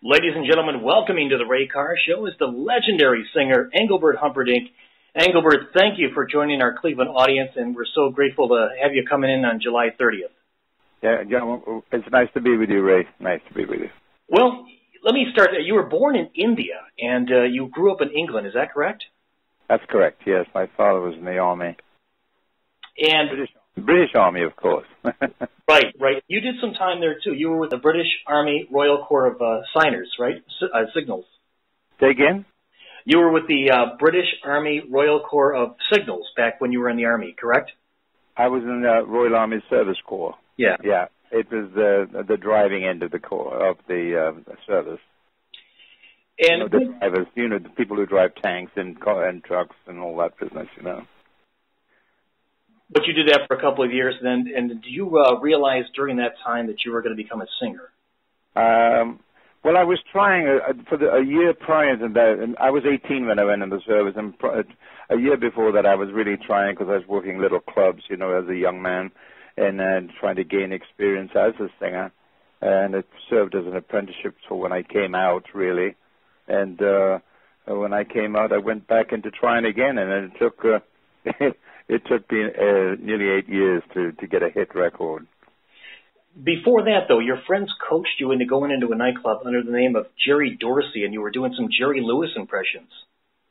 Ladies and gentlemen, welcoming to the Ray Carr Show is the legendary singer Engelbert Humperdinck. Engelbert, thank you for joining our Cleveland audience, and we're so grateful to have you coming in on July 30th. Yeah, it's nice to be with you, Ray. Nice to be with you. Well, let me start. You were born in India, and you grew up in England. Is that correct? That's correct, yes. My father was in the Army. And British Army, of course. Right. You did some time there, too. You were with the British Army Royal Corps of Signers, right? Signals. Say again? You were with the British Army Royal Corps of Signals back when you were in the Army, correct? I was in the Royal Army Service Corps. Yeah. Yeah. It was the driving end of the corps, of the service. And the drivers, the people who drive tanks and trucks and all that business, But you did that for a couple of years, and do you realize during that time that you were going to become a singer? Well, I was trying for a year prior to that, and I was 18 when I went in the service, and a year before that I was really trying because I was working little clubs, as a young man, and trying to gain experience as a singer, and it served as an apprenticeship for when I came out, really. And when I came out, I went back into trying again, and it took it took me nearly 8 years to get a hit record. Before that, though, your friends coached you into going into a nightclub under the name of Jerry Dorsey, and you were doing some Jerry Lewis impressions.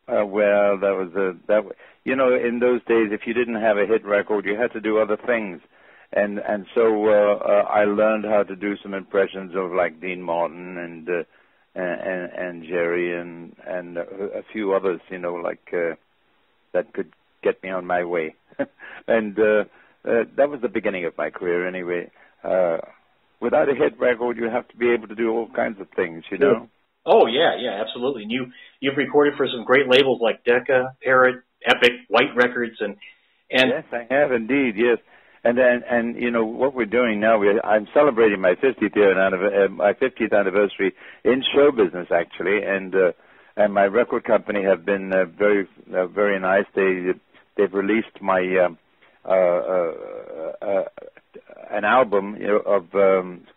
Well, in those days, if you didn't have a hit record, you had to do other things, and so I learned how to do some impressions of like Dean Martin and Jerry and a few others, that could get me on my way. And that was the beginning of my career anyway. Without a hit record, you have to be able to do all kinds of things, Oh, yeah, absolutely. And you've recorded for some great labels like Decca, Parrot, Epic, White Records, and Yes, I have indeed, yes. And what we're doing now, I'm celebrating my 50th anniversary in show business, actually, and my record company have been very nice. They've released my an album of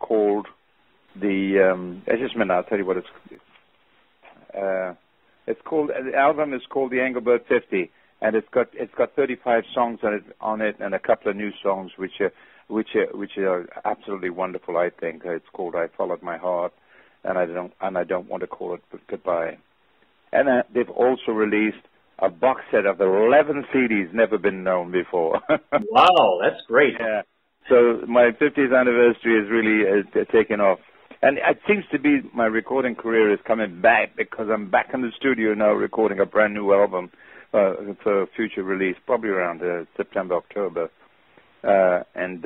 called just a minute, I'll tell you what it's called. The album is called the Engelbert 50. And it's got 35 songs on it, and a couple of new songs which are absolutely wonderful. I think it's called "I Followed My Heart," and I don't want to call it "Goodbye." And they've also released a box set of 11 CDs, never been known before. Wow, that's great. Yeah. So my 50th anniversary is really taken off, and it seems to be my recording career is coming back because I'm back in the studio now recording a brand new album. For future release, probably around September, October, and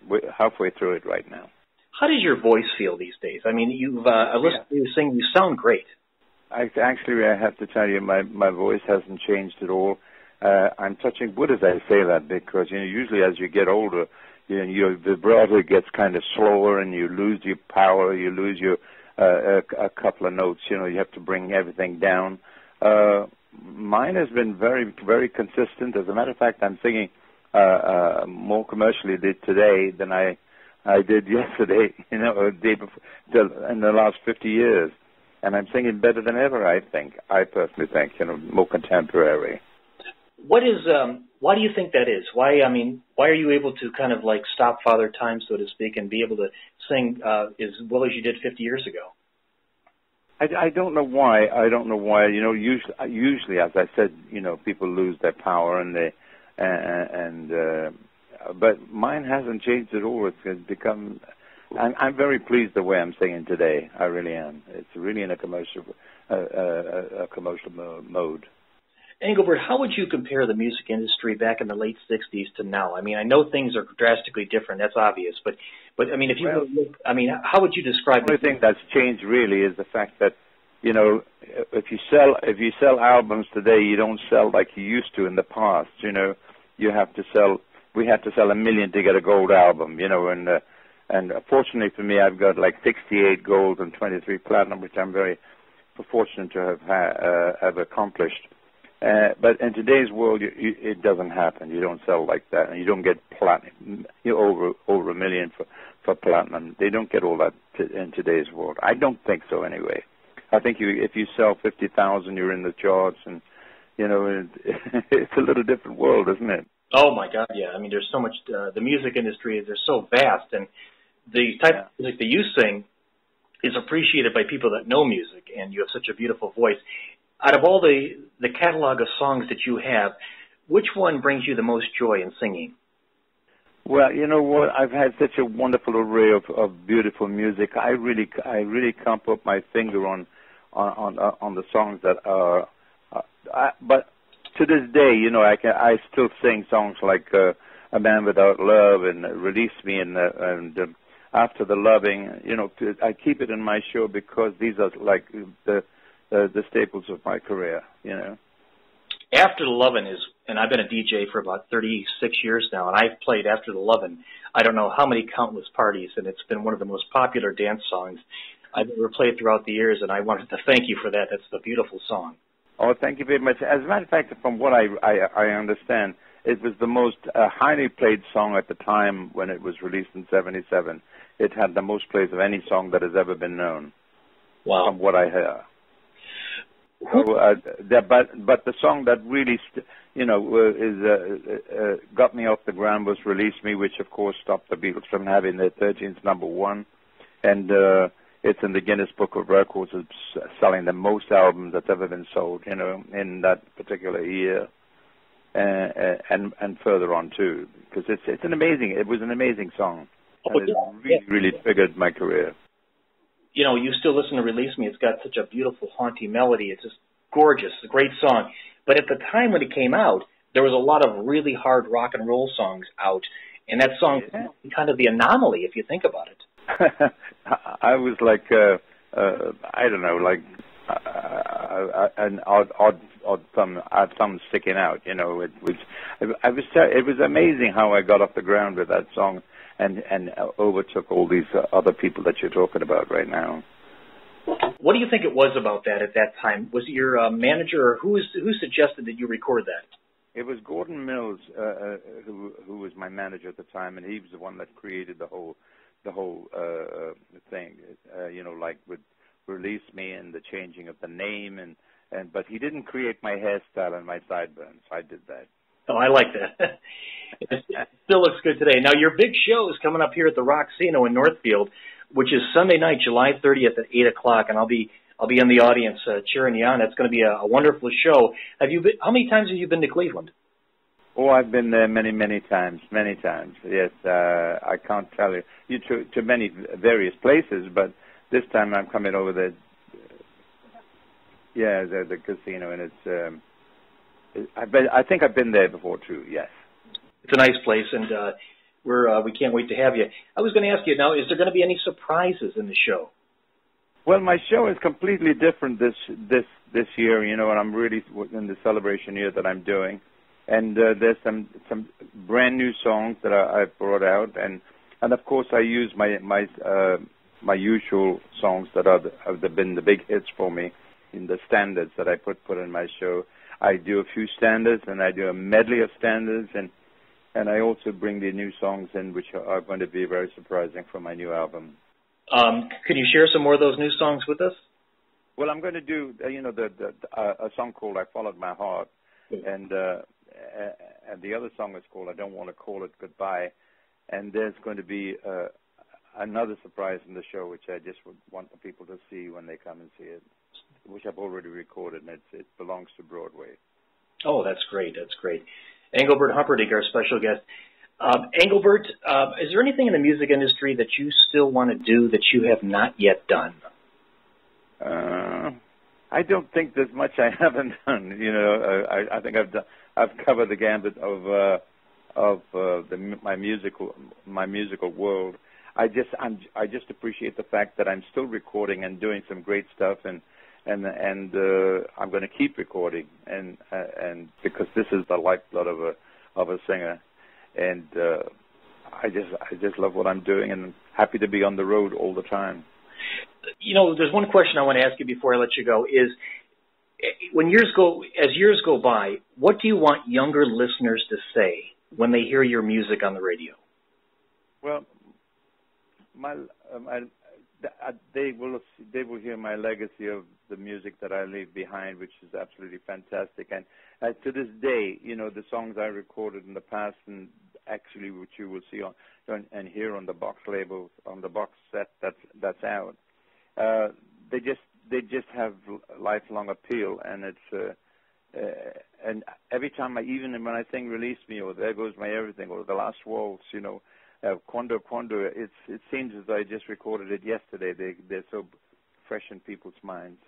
we're halfway through it right now. How does your voice feel these days? I mean, I listened to you sing. You sound great. I have to tell you, my voice hasn't changed at all. I'm touching wood as I say that because usually as you get older, your vibrato gets kind of slower, and you lose your power. You lose your a couple of notes. You have to bring everything down. Mine has been very, very consistent. As a matter of fact, I'm singing more commercially today than I did yesterday, a day before, in the last 50 years. And I'm singing better than ever, I personally think, more contemporary. Why do you think that is? Why are you able to kind of like stop Father Time, so to speak, and be able to sing as well as you did 50 years ago? I don't know why. Usually, as I said, people lose their power, but mine hasn't changed at all. It's become. I'm very pleased the way I'm singing today. I really am. It's really in a commercial mode. Engelbert, how would you compare the music industry back in the late 60s to now? I mean, I know things are drastically different. That's obvious. But I mean, if you look, how would you describe? The only thing that's changed really is the fact that, if you sell albums today, you don't sell like you used to in the past. We had to sell 1 million to get a gold album. And fortunately for me, I've got like 68 gold and 23 platinum, which I'm very fortunate to have accomplished. But in today's world, it doesn't happen. You don't sell like that, and you don't get platinum over 1 million for platinum. They don't get all that in today's world. I don't think so, anyway. I think if you sell 50,000, you're in the charts, and it's a little different world, isn't it? Oh my God, yeah. I mean, there's so much. The music industry is so vast, and the type of music that you sing is appreciated by people that know music, and you have such a beautiful voice. Out of all the catalog of songs that you have, which one brings you the most joy in singing? Well, you know what? I've had such a wonderful array of beautiful music. I really can't put my finger on the songs that are. But to this day, I still sing songs like "A Man Without Love" and "Release Me" and "After the Loving." I keep it in my show because these are like the staples of my career. After the Lovin' is, and I've been a DJ for about 36 years now, and I've played After the Lovin' I don't know how many countless parties, and it's been one of the most popular dance songs I've ever played throughout the years, and I wanted to thank you for that. That's a beautiful song. Oh, thank you very much. As a matter of fact, from what I understand, it was the most highly played song at the time when it was released in '77. It had the most plays of any song that has ever been known. Wow. From what I hear. So, but the song that really, got me off the ground was "Release Me," which of course stopped the Beatles from having their 13th number one, and it's in the Guinness Book of Records as selling the most albums that's ever been sold, in that particular year, and further on too, because it was an amazing song, and it really triggered my career. You still listen to "Release Me." It's got such a beautiful, haunting melody. It's just gorgeous. It's a great song. But at the time when it came out, there was a lot of really hard rock and roll songs out, and that song is kind of the anomaly if you think about it. I was like, I don't know, like an odd thumb sticking out. It was amazing how I got off the ground with that song. And overtook all these other people that you're talking about right now. What do you think it was about that at that time? Was it your manager, or who suggested that you record that? It was Gordon Mills, who was my manager at the time, and he was the one that created the whole thing. Like with "Release Me" and the changing of the name, but he didn't create my hairstyle and my sideburns. I did that. Oh, I like that. It still looks good today. Now, your big show is coming up here at the Roxino in Northfield, which is Sunday night, July 30th at 8 o'clock, and I'll be in the audience cheering you on. That's going to be a wonderful show. How many times have you been to Cleveland? Oh, I've been there many, many times. Yes, I can't tell you to many various places, but this time I'm coming over there. Yeah, the casino, and it's. I think I've been there before too. Yes, it's a nice place, and we can't wait to have you. I was going to ask you now: is there going to be any surprises in the show? Well, my show is completely different this year, and I'm really in the celebration year that I'm doing, and there's some brand new songs that I've brought out, and of course I use my usual songs that have been the big hits for me in the standards that I put in my show. I do a few standards, and I do a medley of standards, and I also bring the new songs in, which are going to be very surprising for my new album. Could you share some more of those new songs with us? Well, I'm going to do, a song called "I Followed My Heart," and the other song is called "I Don't Want to Call It Goodbye," and there's going to be another surprise in the show, which I just would want the people to see when they come and see it, which I've already recorded, and it belongs to Broadway. Oh, that's great. That's great. Engelbert Humperdinck, our special guest. Engelbert, is there anything in the music industry that you still want to do that you have not yet done? I don't think there's much I haven't done. I think I've covered the gambit of my musical world. I just appreciate the fact that I'm still recording and doing some great stuff, and I'm going to keep recording, and because this is the lifeblood of a singer, and I just love what I'm doing, and I'm happy to be on the road all the time. There's one question I want to ask you before I let you go. Is as years go by, what do you want younger listeners to say when they hear your music on the radio? Well, they will hear my legacy of the music that I leave behind, which is absolutely fantastic. And to this day, the songs I recorded in the past, and actually which you will see on and hear on the box label, on the box set that's out, they just have lifelong appeal. And it's and every time even when I sing "Release Me" or "There Goes My Everything" or "The Last Waltz," Quando, it seems as though I just recorded it yesterday. They're so fresh in people's minds.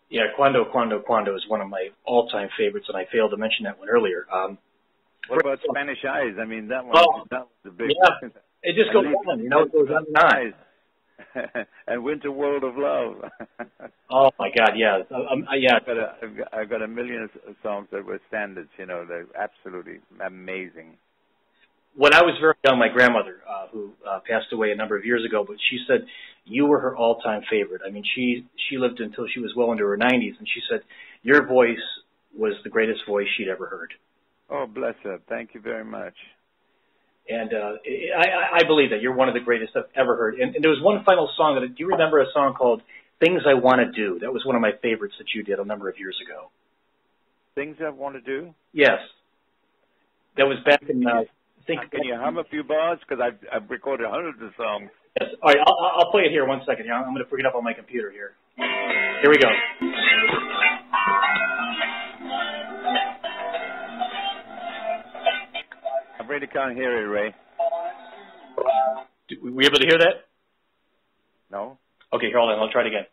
Yeah, Quando is one of my all-time favorites, and I failed to mention that one earlier. What about Spanish Eyes? I mean, that was the big. Yeah, it just goes on, it goes on and on. And Winter World of Love. Oh my God, yeah, yeah. I've got a million songs that were standards. They're absolutely amazing. When I was very young, my grandmother, who passed away a number of years ago, but she said you were her all-time favorite. I mean, she lived until she was well into her 90s, and she said your voice was the greatest voice she'd ever heard. Oh, bless her. Thank you very much. And I believe that you're one of the greatest I've ever heard. And there was one final song. Do you remember a song called "Things I Want to Do"? That was one of my favorites that you did a number of years ago. Things I Want to Do? Yes. That was back in... Can you hum a few bars? Because I've recorded hundreds of songs. Yes. All right, I'll play it here. 1 second. I'm going to bring it up on my computer here. Here we go. I really can't hear it, Ray. Were you able to hear that? No. Okay, hold on. I'll try it again.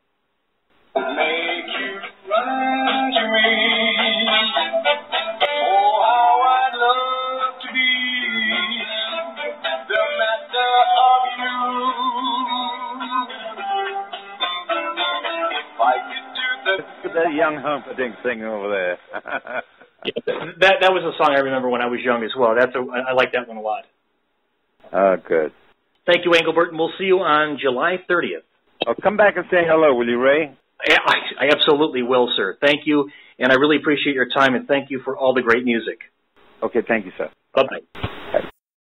Make you run to me. Oh, how I'd love to be the master of you. If I could do Look at that young Humperdinck singing over there. Yeah, that was a song I remember when I was young as well. I like that one a lot. Oh, good. Thank you, Engelbert, and we'll see you on July 30th. Oh, come back and say hello, will you, Ray? I absolutely will, sir. Thank you, and I really appreciate your time, and thank you for all the great music. Okay, thank you, sir. Bye-bye. Bye.